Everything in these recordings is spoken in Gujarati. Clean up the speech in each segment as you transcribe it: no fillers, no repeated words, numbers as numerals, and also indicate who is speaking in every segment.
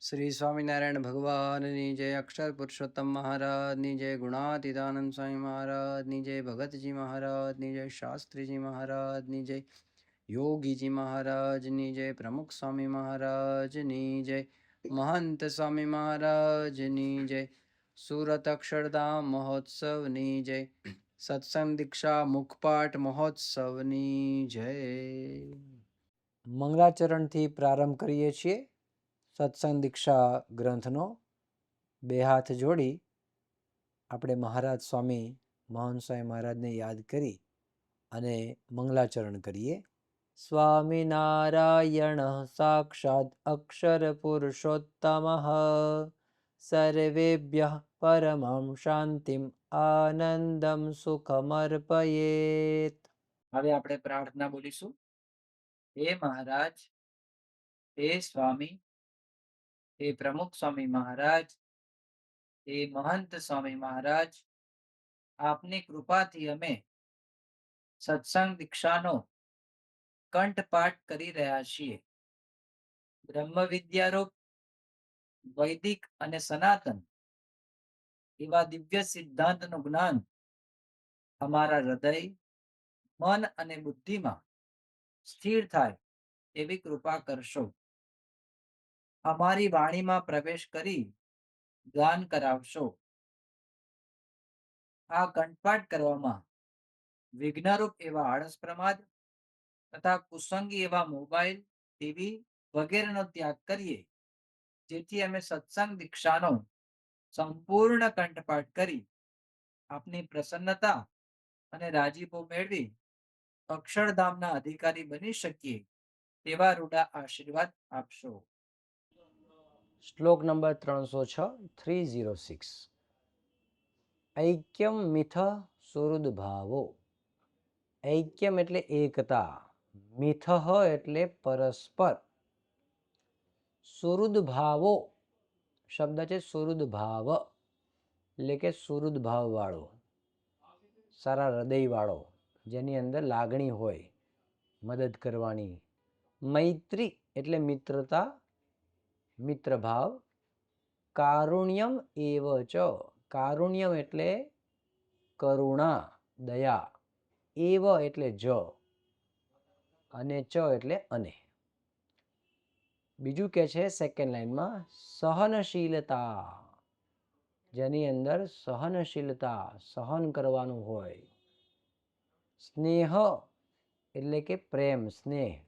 Speaker 1: श्री स्वामीनारायण भगवाननी जय, अक्षर पुरुषोत्तम महाराजनी जय, गुणातीतानंद स्वामी महाराजनी जय, भगतजी महाराजनी जय, शास्त्रीजी महाराजनी जय, योगीजी महाराजनी जय, प्रमुख स्वामी महाराजनी जय, महंत स्वामी महाराजनी जय, सूरत अक्षरधाम महोत्सवनी जय, सत्संग दीक्षा मुखपाठ महोत्सवनी जय। મંગલાચરણથી પ્રારંભ કરીએ છીએ સત્સંગ દીક્ષા ગ્રંથનો। બે હાથ જોડી આપણે મહારાજ સ્વામી મહંત સ્વામી મહારાજને યાદ કરી અને મંગલાચરણ કરીએ। સ્વામિનારાયણ સાક્ષાત અક્ષર પુરુષોત્તમ સર્વેભ્યઃ પરમં શાંતિમ આનંદમ સુખમર્પયેત। હવે આપણે પ્રાર્થના બોલીશું। હે મહારાજ, હે સ્વામી, હે પ્રમુખ સ્વામી મહારાજ, હે મહંત સ્વામી મહારાજ, આપની કૃપાથી અમે સત્સંગ દીક્ષાનો કંઠપાઠ કરી રહ્યા છીએ। બ્રહ્મ વિદ્યારૂપ વૈદિક અને સનાતન એવા દિવ્ય સિદ્ધાંતનું જ્ઞાન અમારા હૃદય, મન અને બુદ્ધિમાં સ્થિર થાય એવી કૃપા કરશો। અમારી વાણીમાં પ્રવેશ કરી ગાન કરાવશો। આ કંઠપાઠ કરવામાં વિઘ્નરૂપ એવા આળસ પ્રમાદ તથા કુસંગી એવા મોબાઈલ, ટીવી વગેરેનો ત્યાગ કરીએ, જેથી અમે સત્સંગ દીક્ષાનો સંપૂર્ણ કંઠપાઠ કરી આપની પ્રસન્નતા અને રાજીપો મેળવી અક્ષરધામના અધિકારી બની શકીએ તેવા રૂડા આશીર્વાદ આપશો। શ્લોક નંબર 306 306। ऐक्यम मिथ सुहृद भावो। ऐक्यम એટલે એકતા, મિથ એટલે પરસ્પર, સુહૃદ ભાવો શબ્દ છે સુહૃદ ભાવ એટલે કે સુહૃદ ભાવ વાળો, સારા હૃદય વાળો, જેની અંદર લાગણી હોય, મદદ કરવાની। મૈત્રી એટલે મિત્રતા, મિત્ર ભાવ। કારુણ્યમ એવ ચ, કારુણ્યમ એટલે કરુણા, દયા। એવ એટલે જ અને ચ એટલે અને। બીજું કે છે સેકન્ડ લાઈનમાં સહનશીલતા, જેની અંદર સહનશીલતા, સહન કરવાનું હોય। સ્નેહ એટલે કે પ્રેમ, સ્નેહ।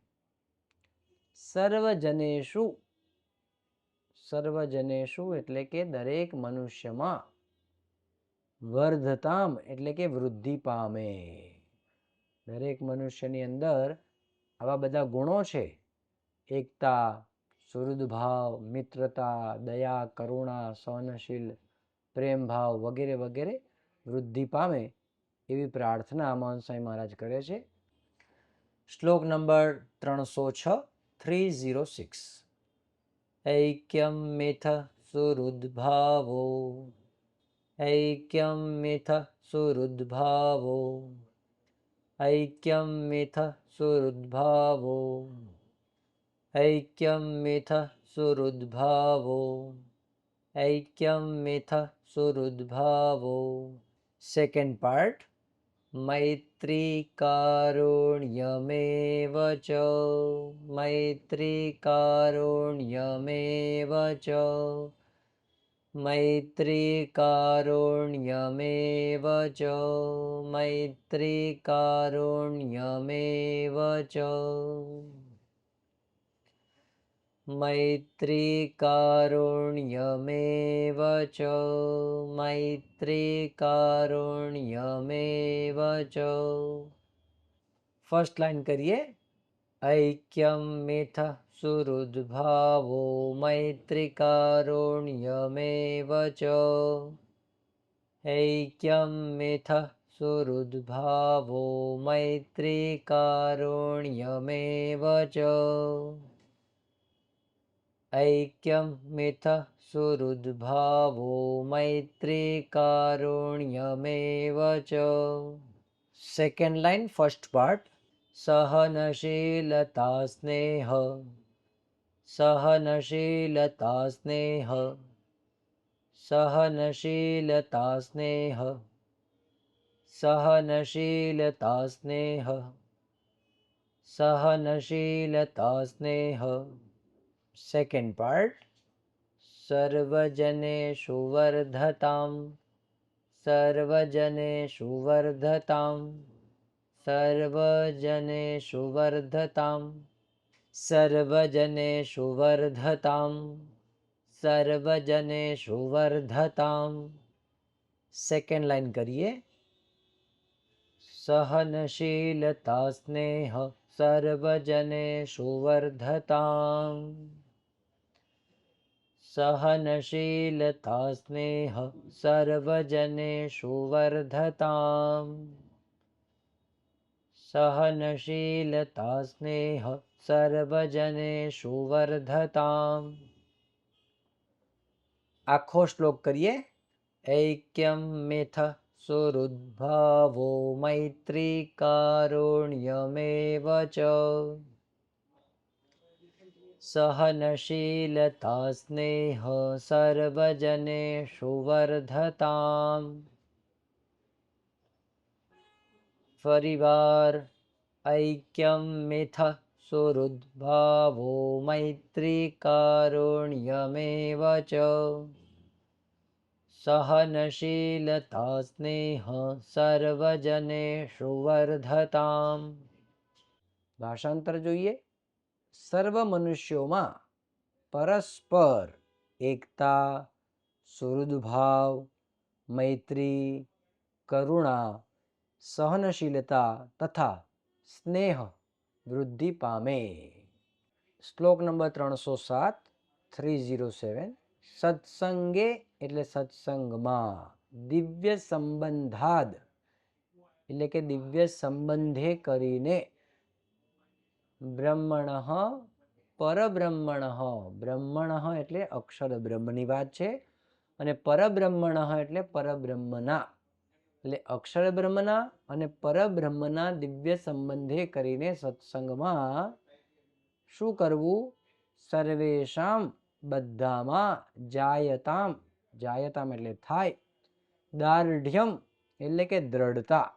Speaker 1: સર્વજનેષુ, સર્વજનેષુ એટલે કે દરેક મનુષ્યમાં। વર્ધતામ એટલે કે વૃદ્ધિ પામે, દરેક મનુષ્યની અંદર આવા બધા ગુણો છે, એકતા, સુહૃદ ભાવ, મિત્રતા, દયા, કરુણા, સહનશીલ, પ્રેમ ભાવ વગેરે વગેરે વૃદ્ધિ પામે એવી પ્રાર્થના મહંત સ્વામી મહારાજ કરે છે। શ્લોક નંબર 306 306। ऐक्यं मिथ सुहृद भावो, ऐक्यं मिथ सुहृद भावो, ऐक्यं मिथ सुहृद भावो, ऐक्यं मिथ सुहृद भावो, ऐक्यं मिथ सुहृद भावो। Second part. मैत्री कारुण्यमेव च, मैत्री कारुण्यमेव च, मैत्री कारुण्यमेव च, मैत्री कारुण्यमेव च, मैत्री कारुण्यमेव च, मैत्री कारुण्यमेव च। फर्स्ट लाइन करिए। ऐक्यं मिथ सुहृद भावो, मैत्री कारुण्यमेव च, ऐक्यं मिथ सुहृद भावो, मैत्री कारुण्यमेव च, ऐक्यं मिथ सुहृद भावो, मैत्री कारुण्यमेव च। Second line first part. सहनशीलता स्नेह, सहनशीलता स्नेह सहनशीलता स्नेह सहनशीलता स्नेह सहनशीलता स्नेह. Second part. सर्वजनेषु वर्धतां सर्वजनेषु वर्धतां सर्वजनेषु वर्धतां सर्वजनेषु वर्धतां सर्वजनेषु वर्धतां. सेकेंड लाइन करिए. सहनशीलता स्नेह सर्वजनेषु वर्धताम् सहनशीलता स्नेह सर्वजनेषु वर्धताम् सहनशीलता स्नेह सर्वजनेषु वर्धताम्. आखो श्लोक करिए. ऐक्यं मेथ सुहृद्भावो मैत्री कारुण्यमेव च सहनशीलता स्नेह सर्वजनेषु वर्धताम्. फरीवार. ऐक्यं मेथ सुहृद्भावो मैत्री कारुण्यमेव च सहनशीलता स्नेह सर्वजनेषु वर्धताम्. ભાષાંતર જોઈએ. સર્વ મનુષ્યોમાં પરસ્પર એકતા, સુહૃદભાવ, મૈત્રી, કરુણા, સહનશીલતા તથા સ્નેહ વૃદ્ધિ પામે. શ્લોક નંબર 307 307. સત્સંગે એટલે સત્સંગમાં, દિવ્ય સંબંધાદ એટલે કે દિવ્ય સંબંધે કરીને, બ્રહ્મણ પરબ્રહ્મણ બ્રહ્મણ એટલે અક્ષર બ્રહ્મની વાત છે, અને પરબ્રહ્મણ એટલે પરબ્રહ્મના એટલે અક્ષર બ્રહ્મના અને પરબ્રહ્મના દિવ્ય સંબંધે કરીને સત્સંગમાં શું કરવું? સર્વેશામ બધામાં, જાયતામ જાયતામ એટલે થાય, દાર્ઢ્યમ એટલે કે દ્રઢતા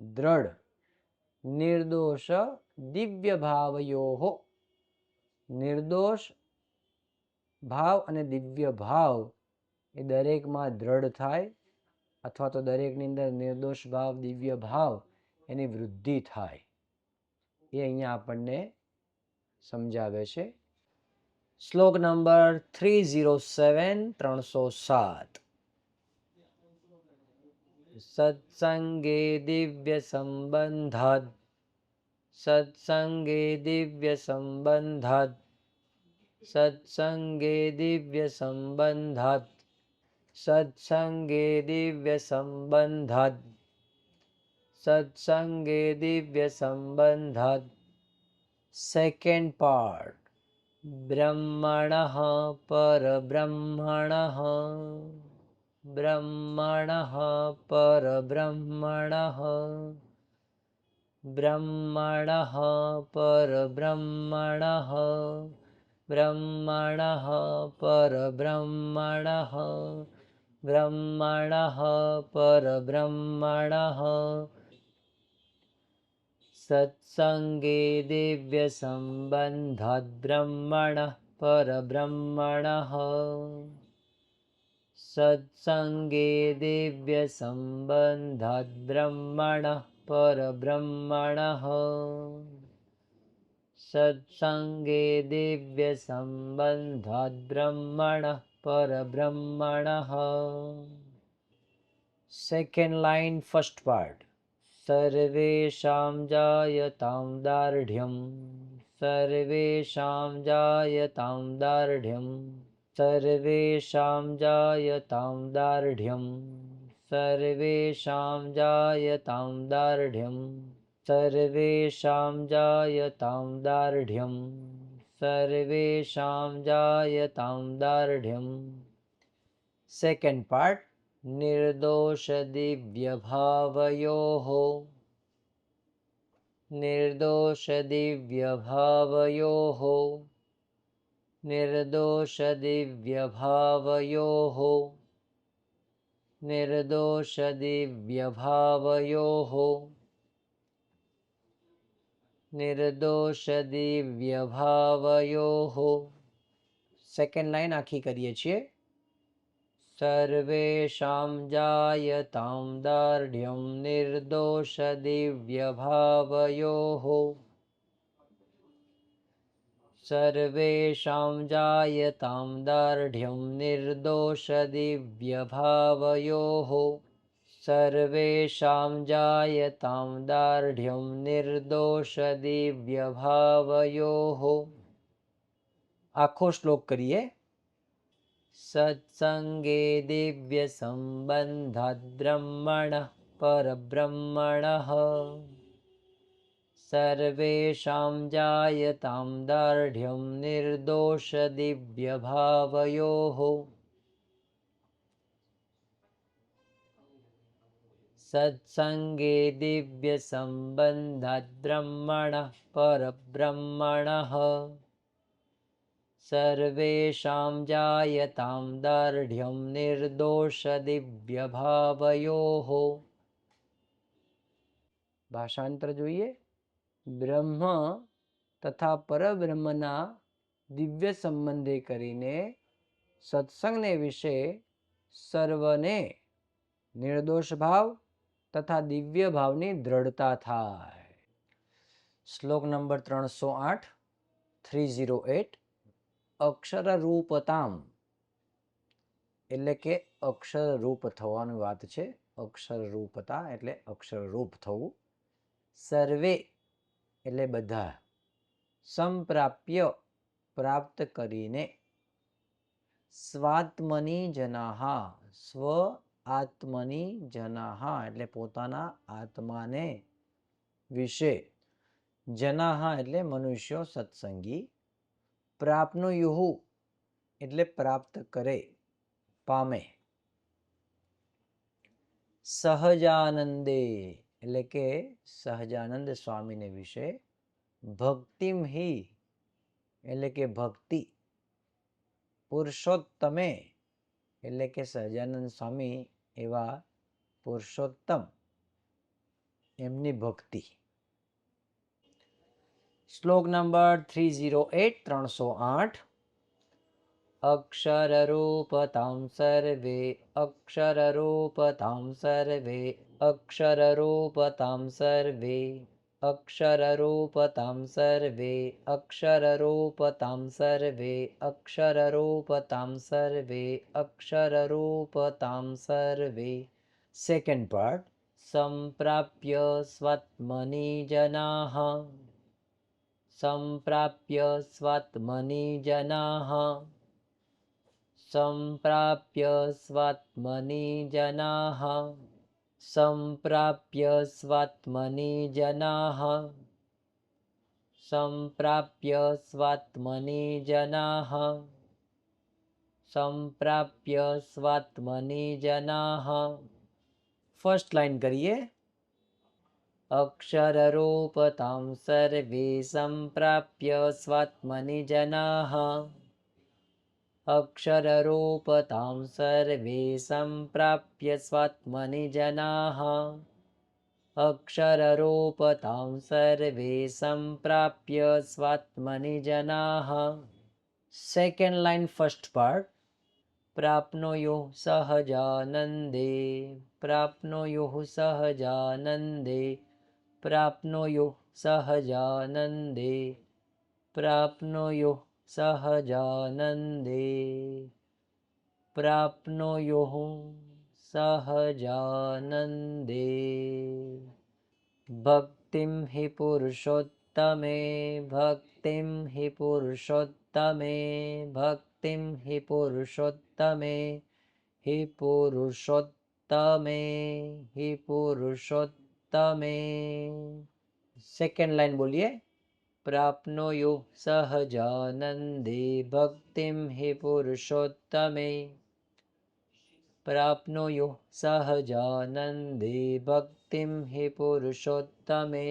Speaker 1: દ્રઢ, નિર્દોષ દિવ્ય ભાવયોહો નિર્દોષ ભાવ અને દિવ્ય ભાવ એ દરેકમાં દ્રઢ થાય, અથવા તો દરેકની અંદર નિર્દોષ ભાવ દિવ્ય ભાવ એની વૃદ્ધિ થાય, એ અહીંયા આપણને સમજાવે છે. શ્લોક નંબર 307 307. સત્સંગે દિવ્ય સંબંધાદ સત્સંગે દિવ્ય સંબંધાદ સત્સંગે દિવ્ય સંબંધાદ સત્સંગે દિવ્ય સંબંધાદ સત્સંગે દિવ્ય સંબંધાદ. Second part. બ્રહ્મણઃ પરબ્રહ્મણઃ બ્રહ્મણઃ પરબ્રહ્મણઃ બ્રહ્મણઃ પરબ્રહ્મણઃ બ્રહ્મણઃ પરબ્રહ્મણઃ બ્રહ્મણઃ પરબ્રહ્મણઃ. સત્સંગે દિવ્ય સંબંધાદ બ્રહ્મણઃ પરબ્રહ્મણઃ સત્સંગે દિવ્ય સંબંધાદ બ્રહ્મણઃ પરબ્રહ્મણઃ સત્સંગે દિવ્ય સંબંધાદ બ્રહ્મણઃ પરબ્રહ્મણઃ. Second line first part. સર્વેષાં જાયતાં દાર્ઢ્યં સર્વેષાં જાયતાં દાર્ઢ્યં સર્વેષાં જાયતાં દાર્ઢ્યં સર્વેષાં જાયતાં દાર્ઢ્યં સર્વેષાં જાયતાં દાર્ઢ્યં સર્વેષાં જાયતાં દાર્ઢ્યં. Second part. निर्दोष दिव्य भावयोः निर्दोष दिव्य भावयोः निर्दोषदिव्यभावयोः निर्दोषदिव्यभावयोः निर्दोषदिव्यभावयोः सेकंड लाइन आखी करिए छे सर्वेषां जायतां दार्ढ्यं निर्दोषदिव्यभावयोः सर्वेषां जायतां दार्ढ्यं निर्दोषदिव्यभावयोः सर्वेषां जायतां दार्ढ्यं निर्दोषदिव्यभावयोः आखो श्लोक करिए सत्संगे दिव्यसम्बन्धात् ब्रह्मणः परब्रह्मणः सर्वेषां जायतां दार्ढ्यं निर्दोषदिव्यभावयोः सत्संगे दिव्यसम्बन्धात् ब्रह्मणः परब्रह्मणः सर्वेषां जायतां दार्ढ्यं निर्दोषदिव्यभावयोः ભાષાંતર જોઈએ બ્રહ્મ તથા પરબ્રહ્મના દિવ્ય સંબંધે કરીને સત્સંગને વિશે સર્વને નિર્દોષ ભાવ તથા દિવ્ય ભાવની દ્રઢતા થાય શ્લોક નંબર 308 308 અક્ષર રૂપતામ એટલે કે અક્ષર રૂપ થવાની વાત છે અક્ષર રૂપતા એટલે અક્ષર રૂપ થવું સર્વે એટલે બધા સંપ્રાપ્ય પ્રાપ્ત કરીને સ્વાત્મની જનાહા સ્વ આત્મની જનાહા એટલે પોતાના આત્માને વિશે જનાહા એટલે મનુષ્યો સત્સંગી પ્રાપ્નુયુહુ એટલે પ્રાપ્ત કરે પામે સહજાનંદે એટલે કે સહજાનંદ સ્વામીને વિશે ભક્તિમ હિ એટલે કે ભક્તિ પુરુષોત્તમે એટલે કે સહજાનંદ સ્વામી એવા પુરુષોત્તમ એમની ભક્તિ શ્લોક નંબર 308 308 અક્ષરરૂપતાં સર્વે અક્ષરરૂપતાં સર્વે અક્ષરરૂપતાં સર્વે અક્ષરરૂપતાં સર્વે અક્ષરરૂપતાં સર્વે અક્ષરરૂપતાં સર્વે અક્ષરરૂપતાં સર્વે સેકન્ડ પાર્ટ સંપ્રાપ્ય સ્વાત્મની જનાઃ સંપ્રાપ્ય સ્વાત્મની જનાઃ સંપ્રાપ્ય સ્વાત્મની જનાઃ સંપ્રાપ્ય સ્વાત્મની જનાઃ સંપ્રાપ્ય સ્વાત્મની જનાઃ સંપ્રાપ્ય સ્વાત્મની જનાઃ ફર્સ્ટ લાઈન કરીએ અક્ષરરૂપતાં સર્વે સંપ્રાપ્ય સ્વાત્મની જનાઃ અક્ષરરૂપતાં સર્વે સંપ્રાપ્ય સ્વાત્મની જનાઃ અક્ષરરૂપતાં સર્વે સંપ્રાપ્ય સ્વાત્મની જનાઃ સેકન્ડ લાઈન ફર્સ્ટ પાર્ટ પ્રાપ્નુયુઃ સહજાનંદે પ્રાપ્નુયુઃ સહજાનંદે પ્રાપ્નુયુઃ સહજાનંદે પ્રાપ્નુયુઃ સહજાનંદે પ્રાપ્નુયુઃ સહજાનંદે ભક્તિમ હિ પુરુષોત્તમે ભક્તિમ હિ પુરુષોત્તમે ભક્તિમ હિ પુરુષોત્તમે હિ પુરુષોત્તમે હિ પુરુષોત્તમે સેકન્ડ લાઈન બોલીએ પ્રાપ્નુયુઃ સહજાનંદે ભક્તિમ હિ પુરુષોત્તમે પ્રાપ્નુયુઃ સહજાનંદે ભક્તિમ હિ પુરુષોત્તમે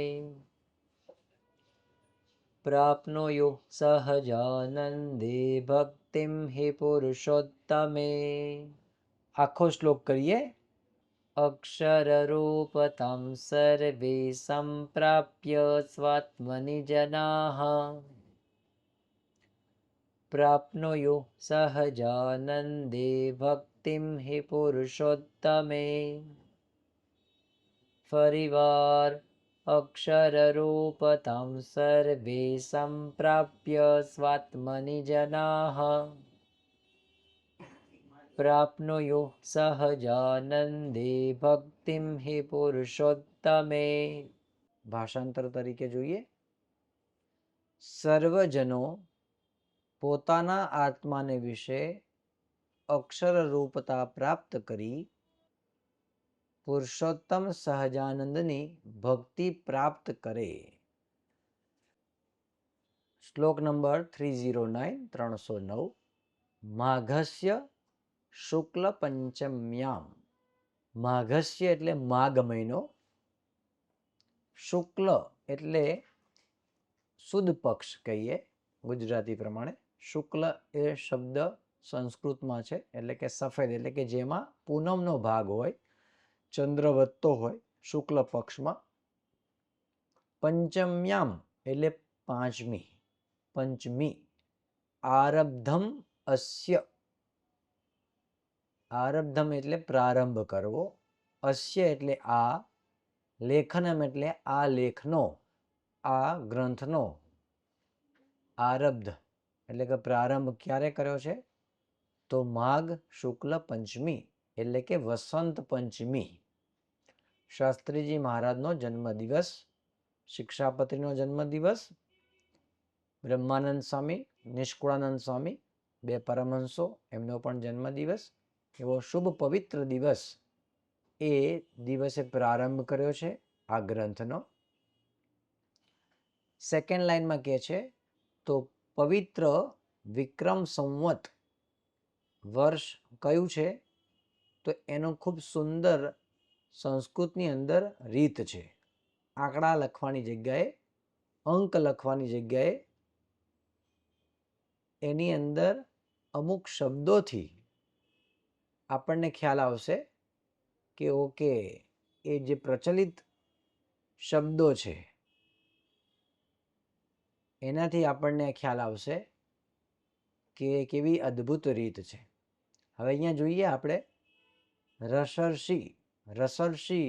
Speaker 1: પ્રાપ્નુયુઃ સહજાનંદે ભક્તિમ હિ પુરુષોત્તમે. આખો શ્લોક કરીએ. અક્ષરરૂપતમ સર્વે સંપ્રાપ્ય સ્વાત્મનિ જનાઃ પ્રાપ્નુયુઃ સહજાનંદે ભક્તિમ હિ પુરુષોત્તમે. ફરીવાર અક્ષરરૂપતમ સર્વે સંપ્રાપ્ય સ્વાત્મનિ જનાઃ પ્રાપ્નુયુઃ સહજાનંદે ભક્તિમ હિ પુરુષોત્તમે. ભાષાંતર તરીકે જોઈએ. સર્વજનો પોતાના આત્માને વિશે અક્ષર રૂપતા પ્રાપ્ત કરી પુરુષોત્તમ સહજાનંદની ભક્તિ પ્રાપ્ત કરે. શ્લોક નંબર 309. માઘસ્ય શુક્લ પંચમ્યામ. માઘસ્ય એટલે માઘ મહિનો, શુક્લ એટલે સુદ પક્ષ કહીએ ગુજરાતી પ્રમાણે. શુક્લ એ શબ્દ સંસ્કૃતમાં છે, એટલે કે સફેદ, એટલે કે જેમાં પૂનમનો ભાગ હોય, ચંદ્ર વધતો હોય, શુક્લ પક્ષમાં. પંચમ્યામ એટલે પાંચમી, પંચમી. આરબ્ધમ અસ્ય. આરબ્ધમ એટલે પ્રારંભ કરવો, અસ્ય એટલે આ, લેખનમ એટલે આ લેખનો, આ ગ્રંથનો. આરબ્ધ એટલે કે પ્રારંભ ક્યારે કર્યો છે? તો માઘ શુક્લ પંચમી એટલે કે વસંત પંચમી. શાસ્ત્રીજી મહારાજનો જન્મદિવસ, શિક્ષાપત્રીનો જન્મદિવસ, બ્રહ્માનંદ સ્વામી, નિષ્કુળાનંદ સ્વામી, બે પરમહંસો, એમનો પણ જન્મદિવસ. એવો શુભ પવિત્ર દિવસ એ દિવસે પ્રારંભ કર્યો છે આ ગ્રંથનો. સેકન્ડ લાઈનમાં કહે છે, તો પવિત્ર વિક્રમ સંવત વર્ષ કયું છે? તો એનું ખૂબ સુંદર સંસ્કૃતની અંદર રીત છે. આંકડા લખવાની જગ્યાએ, અંક લખવાની જગ્યાએ એની અંદર અમુક શબ્દોથી આપણને ખ્યાલ આવશે કે ઓકે, એ જે પ્રચલિત શબ્દો છે એનાથી આપણને ખ્યાલ આવશે કે કેવી અદ્ભુત રીત છે. હવે અહીંયા જોઈએ આપણે રસર્ષિ. રસર્ષિ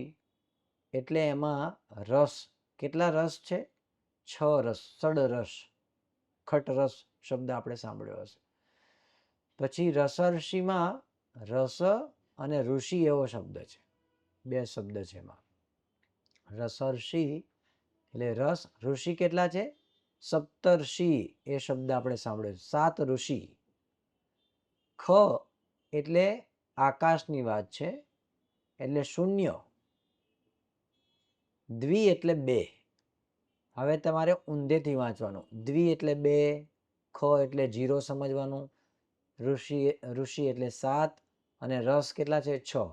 Speaker 1: એટલે એમાં રસ, કેટલા રસ છે? 6 રસ, ષડરસ, ખટરસ શબ્દ આપણે સાંભળ્યો હશે. પછી રસર્ષિમાં રસ અને ઋષિ એવો શબ્દ છે, 2 શબ્દ છે એમાં. રસર્ષિ એટલે રસ, ઋષિ કેટલા છે? સપ્તર્ષિ એ શબ્દ આપણે સાંભળ્યો, 7 ઋષિ. ખ એટલે આકાશની વાત છે, એટલે 0. દ્વિ એટલે 2. હવે તમારે ઊંધેથી વાંચવાનું. દ્વિ એટલે 2, ખ એટલે 0 સમજવાનું, ઋષિ એટલે 7 અને રસ કેટલા છે? 6.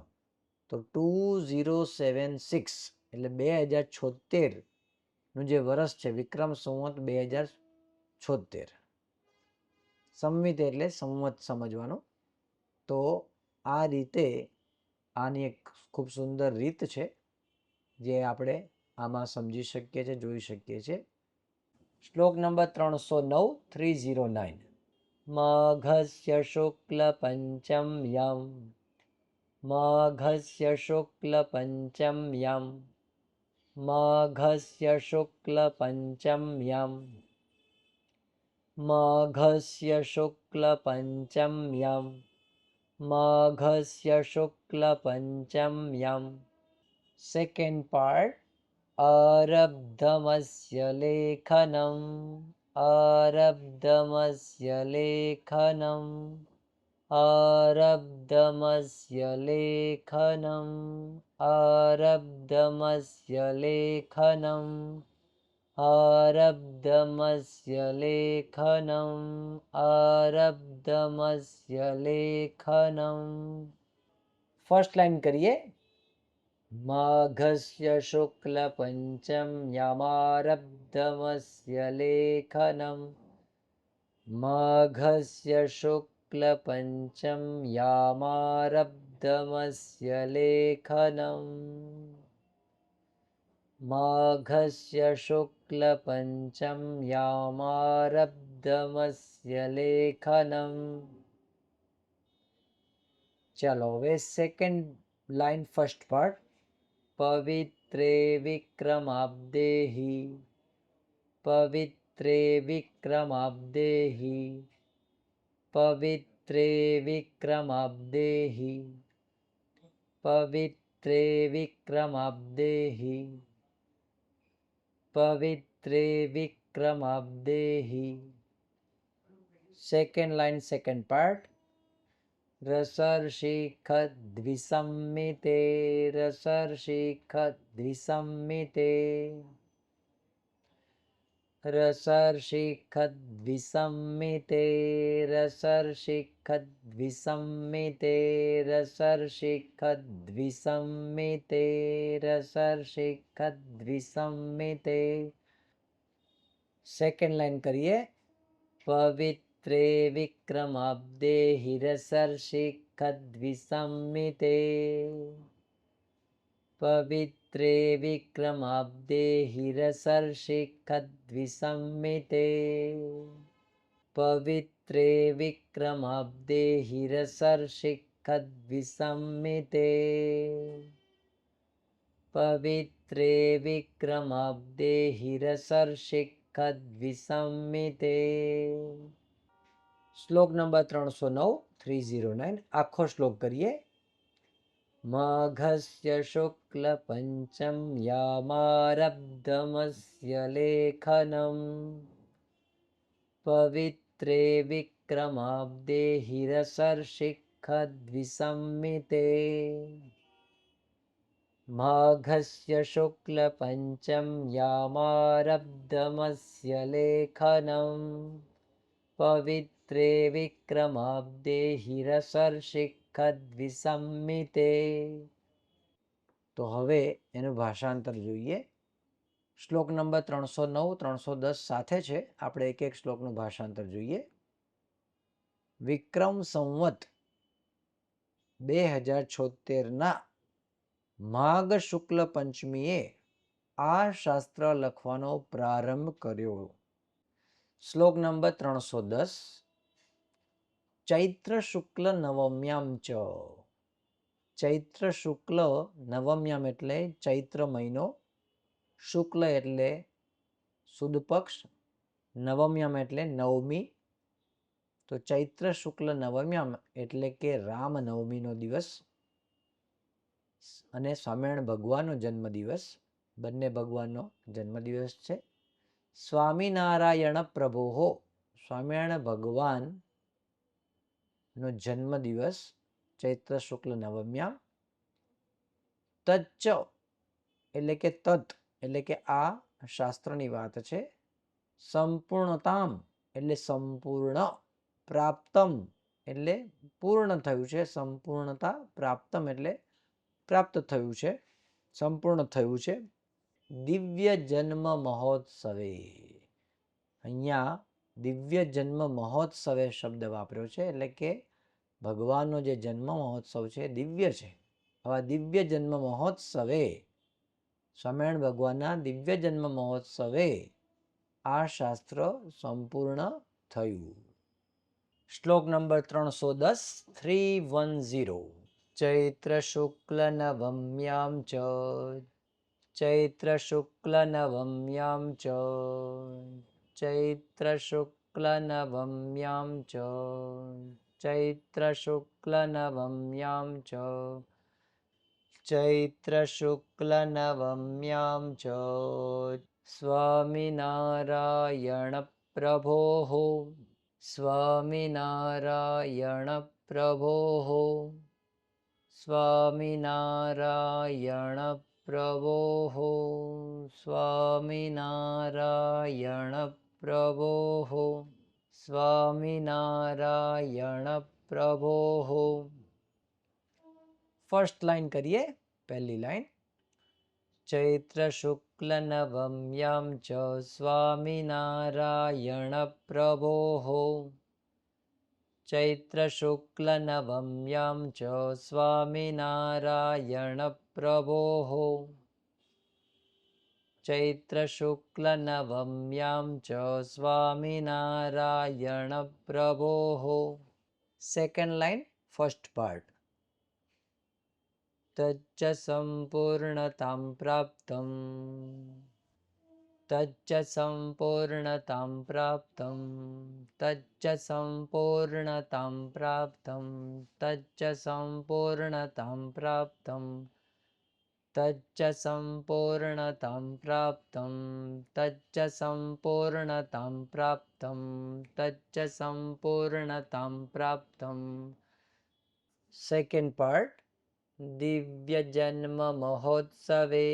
Speaker 1: તો 2076 એટલે 2076 નું જે વર્ષ છે વિક્રમ સંવત 2076. સંવિત એટલે સંવત સમજવાનું. તો આ રીતે આની એક ખૂબ સુંદર રીત છે જે આપણે આમાં સમજી શકીએ છીએ, જોઈ શકીએ છીએ. શ્લોક નંબર 309. માઘસ્ય શુક્લ પંચમ્યામ. માઘસ્ય શુક્લ પંચમ્યામ. માઘસ્ય શુક્લ પંચમ્યામ. માઘસ્ય શુક્લ પંચમ્યામ. માઘસ્ય શુક્લ પંચમ્યામ. Second part. આરબ્ધમસ્ય લેખનમ. આરબ્ધમસ્ય લેખનમ. આરબ્ધમસ્ય લેખનમ. આરબ્ધમસ્ય લેખનમ. આરબ્ધમસ્ય લેખનમ. આરબ્ધમસ્ય લેખનમ. ફર્સ્ટ લાઈન કરીએ. માઘસ્ય શુક્લ પંચમ્યામારબ્ધ यामारब्धमस्य लेखनम् माघस्य शुक्लपञ्चम यामारब्धमस्य लेखनम् माघस्य शुक्लपञ्चम यामारब्धमस्य लेखनम् चलो હવે સેકન્ડ લાઈન ફર્સ્ટ પાર્ટ પવિત્રે વિક્રમાબ્દેહિ પવિત્રે વિક્રમાબ્દેહિ પવિત્રે વિક્રમાબ્દેહિ પવિત્રે વિક્રમાબ્દેહિ પવિત્રે વિક્રમાબ્દેહિ સેકન્ડ લાઈન સેકન્ડ પાર્ટ રસર્ષિખદ્વિસંમિતે રસર્ષિખદ્વિસંમિતે રસર્ષિખદ્વિસંમિતે રસર્ષિખદ્વિસંમિતે રસર્ષિખદ્વિસંમિતે રસર્ષિખદ્વિસંમિતે સેકન્ડ લાઈન કરીએ પવિત્રે વિક્રમાબ્દેહિ રસર્ષિખદ્વિસંમિતે પવિત્રે વિક્રમાબ્દેહિ રસર્ષિખદ્વિસંમિતે પવિત્રે વિક્રમાબ્દેહિ રસર્ષિખદ્વિસંમિતે પવિત્રે વિક્રમાબ્દેહિ રસર્ષિખદ્વિસંમિતે શ્લોક નંબર 309 આખો શ્લોક કરીએ માઘસ્ય શુક્લ પંચમ યામારબ્ધમસ્ય લેખનમ પવિત્રે વિક્રમાબ્દેહિ રસર્ષિખદ્વિસંમિતે માઘસ્ય શુક્લ પંચમ યામારબ્ધમસ્ય લેખનમ પવિત્રે વિક્રમાબ્દેહિ રસર્ષિખદ્વિસંમિતે તો હવે એનું ભાષાંતર જોઈએ શ્લોક નંબર 309 310 સાથે છે આપણે એક એક શ્લોકનું ભાષાંતર જોઈએ વિક્રમ સંવત 2076 માઘ શુક્લ પંચમીએ આ શાસ્ત્ર લખવાનો પ્રારંભ કર્યો શ્લોક નંબર 310 ચૈત્ર શુક્લ નવમ્યામ ચ ચૈત્ર શુક્લ નવમ્યામ એટલે ચૈત્ર મહિનો શુક્લ એટલે સુદ પક્ષ નવમ્યામ એટલે નવમી તો ચૈત્ર શુક્લ નવમ્યામ એટલે કે રામ નવમીનો દિવસ અને સ્વામિનારાયણ ભગવાનનો જન્મદિવસ બંને ભગવાનનો જન્મદિવસ છે સ્વામિનારાયણ પ્રભોહો સ્વામિનારાયણ ભગવાનનો જન્મદિવસ ચૈત્ર શુક્લ નવમ્યામ તચ્ચ એટલે કે તત એટલે કે આ શાસ્ત્રની વાત છે સંપૂર્ણતામ એટલે સંપૂર્ણ પ્રાપ્તમ એટલે પૂર્ણ થયું છે સંપૂર્ણતા પ્રાપ્તમ એટલે પ્રાપ્ત થયું છે સંપૂર્ણ થયું છે દિવ્ય જન્મ મહોત્સવે અહીંયા દિવ્ય જન્મ મહોત્સવે શબ્દ વાપર્યો છે એટલે કે ભગવાનનો જે જન્મ મહોત્સવ છે દિવ્ય છે આવા દિવ્ય જન્મ મહોત્સવે સ્વામિનારાયણ ભગવાનના દિવ્ય જન્મ મહોત્સવે આ શાસ્ત્ર સંપૂર્ણ થયું શ્લોક નંબર 310 ચૈત્ર શુક્લ નવમ્યામ ચ ચૈત્ર શુક્લ નવમ્યામ ચ ચૈત્ર શુક્લ નવમ્યામ ચ ચૈત્ર શુક્લ નવમ્યામ ચ ચૈત્ર શુક્લ નવમ્યામ ચ સ્વામિનારાયણ પ્રભોઃ સ્વામિનારાયણ પ્રભોઃ સ્વામિનારાયણ પ્રભોઃ સ્વામિનારાયણ પ્રભોઃ સ્વામિનારાયણ પ્રભોઃ ફર્સ્ટ લાઈન કરીએ પહેલી લાઈન ચૈત્ર શુક્લ ચૈત્રશુક્લનવમ્યાं ચ સ્વામિનારાયણપ્રભોः ચૈત્રશુક્લનવમ્યાં ચ સ્વામિનારાયણપ્રભોः ચૈત્રશુક્લનવમ્યાં ચ સ્વામિનારાયણપ્રભોः સેકન્ડ લાઈન ફર્સ્ટ પાર્ટ તચ્ચ સંપૂર્ણતાં પ્રાપ્તં તચ્ચ સંપૂર્ણતાં પ્રાપ્તં તચ્ચ સંપૂર્ણતાં પ્રાપ્તં તચ્ચ સંપૂર્ણતાં પ્રાપ્તં તચ્ચ સંપૂર્ણતાં પ્રાપ્તં તચ્ચ સંપૂર્ણતાં પ્રાપ્તં તચ્ચ સંપૂર્ણતાં પ્રાપ્તં સેકન્ડ પાર્ટ દિવ્યજન્મ મહોત્સવે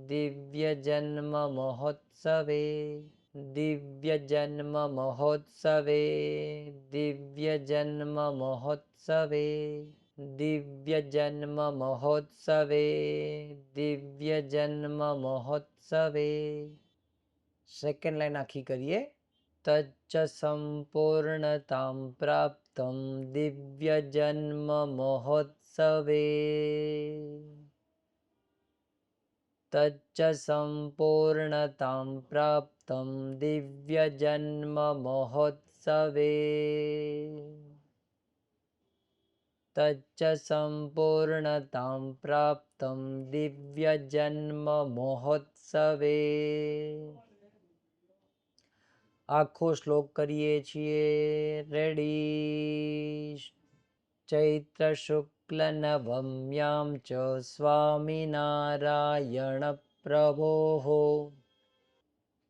Speaker 1: દિવ્યજન્મ મહોત્સવે દિવ્યજન્મ મહોત્સવે દિવ્યજન્મ મહોત્સવે દિવ્યજન્મ મહોત્સવે દિવ્યજન્મ મહોત્સવે સેકન્ડ લાઈન આખી કરીએ તચ્ચ સંપૂર્ણતાં પ્રાપ્તં દિવ્યજન્મ મહોત્સવે તચ્ચ સંપૂર્ણતાં પ્રાપ્તં દિવ્યજન્મ મહોત્સવે તચ્ચ સંપૂર્ણતાં પ્રાપ્તં દિવ્યજન્મ મહોત્સવે આખો શ્લોક કરીએ છીએ રેડી ચૈત્ર શુક્લ નવમ્યાં ચ સ્વામિનારાયણ પ્રભોઃ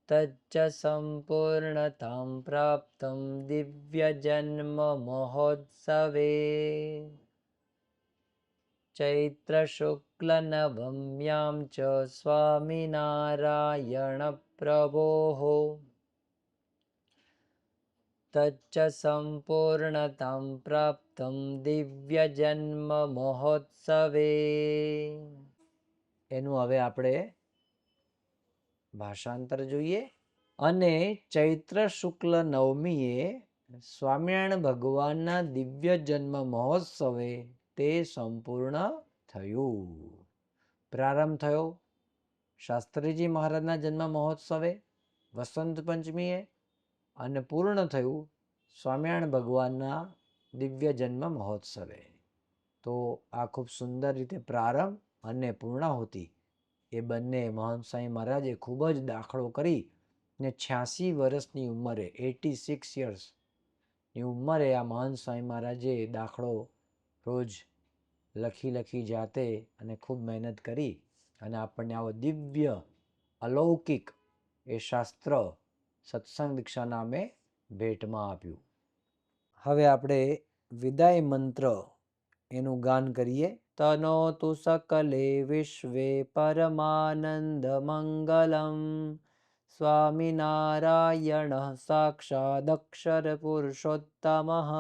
Speaker 1: તચ્ચ સંપૂર્ણતાં પ્રાપ્તં દિવ્યજન્મ મહોત્સવે ચૈત્ર શુક્લ નવમ્યાં ચ સ્વામિનારાયણ પ્રભોઃ તચ્ચ સંપૂર્ણતાં પ્રાપ્તં દિવ્યજન્મ મહોત્સવે એનું હવે આપણે ભાષાંતર જોઈએ અને ચૈત્ર શુક્લ નવમીએ સ્વામિનારાયણ ભગવાનના દિવ્ય જન્મ મહોત્સવે તે સંપૂર્ણ થયું. પ્રારંભ થયો શાસ્ત્રીજી મહારાજના જન્મ મહોત્સવે વસંત પંચમીએ અને પૂર્ણ થયું સ્વામિનારાયણ ભગવાનના દિવ્ય જન્મ મહોત્સવે. તો આ ખૂબ સુંદર રીતે પ્રારંભ અને પૂર્ણાહુતિ એ બંને મહંત સ્વામી મહારાજે ખૂબ જ દાખલો કરી ને 86 વર્ષની ઉંમરે 86 યર્સની ઉંમરે આ મહંત સ્વામી મહારાજે દાખલો રોજ લખી જાતે અને ખૂબ મહેનત કરી અને આપણને આવો દિવ્ય અલૌકિક એ શાસ્ત્ર સત્સંગ દીક્ષા નામે ભેટમાં આપ્યું. હવે આપણે વિદાય મંત્ર એનું ગાન કરીએ. તનોતુ સકલે વિશ્વે પરમાનંદ મંગલમ સ્વામિનારાયણ સાક્ષાદક્ષર પુરુષોત્તમઃ